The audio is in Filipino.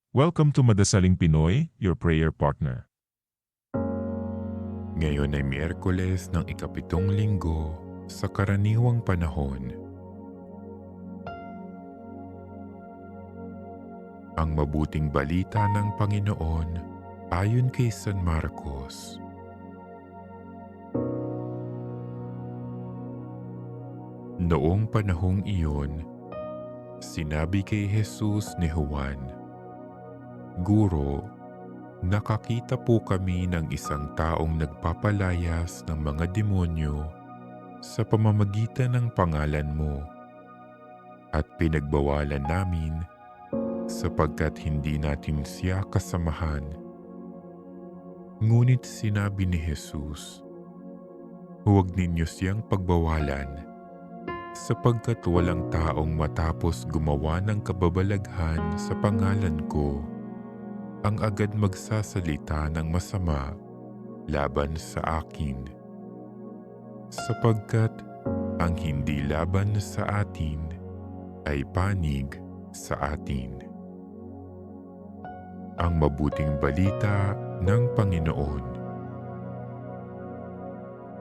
Welcome to Madasaling Pinoy, your prayer partner. Ngayon ay Miyerkules ng ikapitong linggo sa karaniwang panahon. Ang mabuting balita ng Panginoon ayon kay San Marcos. Noong panahong iyon, sinabi kay Jesus ni Juan, "Guro, nakakita po kami ng isang taong nagpapalayas ng mga demonyo sa pamamagitan ng pangalan mo at pinagbawalan namin sapagkat hindi natin siya kasamahan." Ngunit sinabi ni Jesus, "Huwag ninyo siyang pagbawalan sapagkat walang taong matapos gumawa ng kababalaghan sa pangalan ko ang agad magsasalita ng masama laban sa akin. Sapagkat ang hindi laban sa atin ay panig sa atin." Ang mabuting balita ng Panginoon.